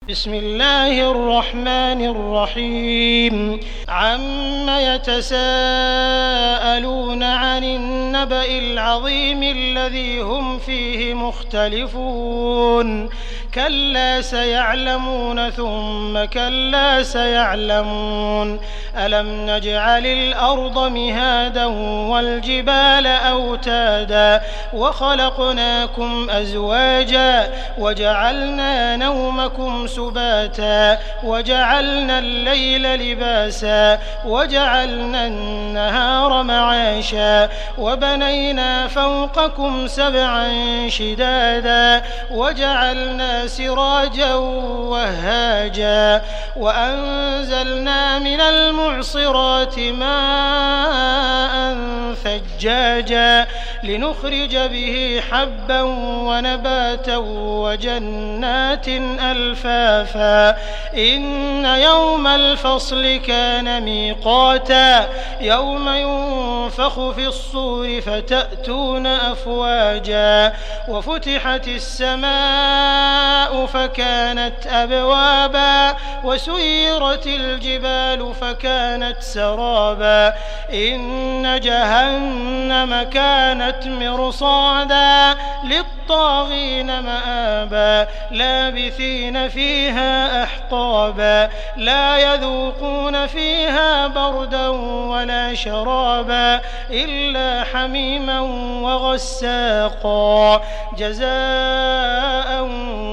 بسم الله الرحمن الرحيم عم يتساءلون عن النبأ العظيم الذي هم فيه مختلفون كلا سيعلمون ثم كلا سيعلمون ألم نجعل الأرض مهادا والجبال أوتادا وخلقناكم أزواجا وجعلنا نومكم سباتا وجعلنا الليل لباسا وجعلنا النهار معاشا وبنينا فوقكم سبعا شدادا وجعلنا سراجا وهاجا وأنزلنا من المعصرات ماء ثجاجا لنخرج به حبا ونباتا وجنات ألفافا إن يوم الفصل كان ميقاتا يوم ينفخ في الصور فتأتون أفواجا وفتحت السماء فكانت أبوابا وسيرت الجبال فكانت سرابا إن جهنم كانت مرصادا للطاغين مآبا لابثين فيها أحقابا لا يذوقون فيها بردا ولا شرابا إلا حميما وغساقا جزاء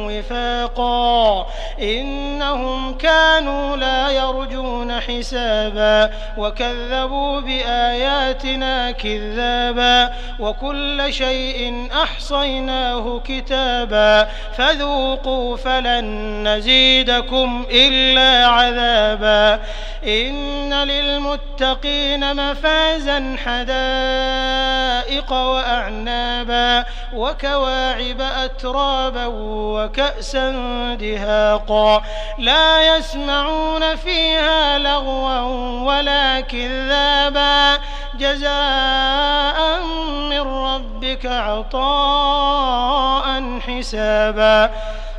وفاقا إنهم كانوا لا يرجون حسابا وكذبوا بآياتنا كذابا وكل شيء أحصيناه كتابا فذوقوا فلن نزيدكم إلا عذابا إن للمتقين مفازا حدائق وأعنابا وكواعب أترابا وكأسا دهاقا لا يسمعون فيها لغوا ولا كذابا جزاء من ربك عطاء حسابا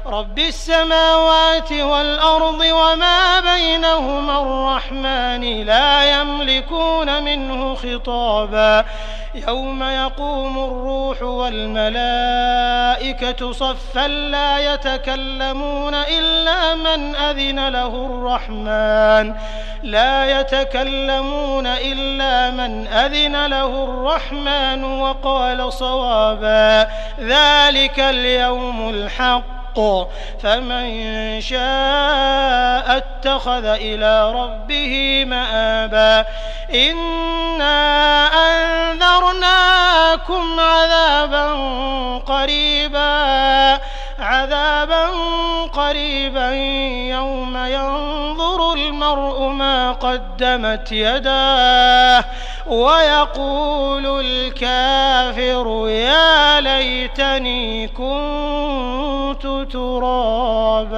رب السماوات والأرض وما بينهما الرحمن لا يملكون منه خطابا يوم يقوم الروح والملائكة صفا لا يتكلمون إلا من أذن له الرحمن وقال صوابا ذلك اليوم الحق فمن شاء اتخذ إلى ربه مآبا إنا أنذرناكم عذابا قريبا يوم ينظر المرء ما قدمت يداه ويقول الكافر يا ليتني كنت ترابا.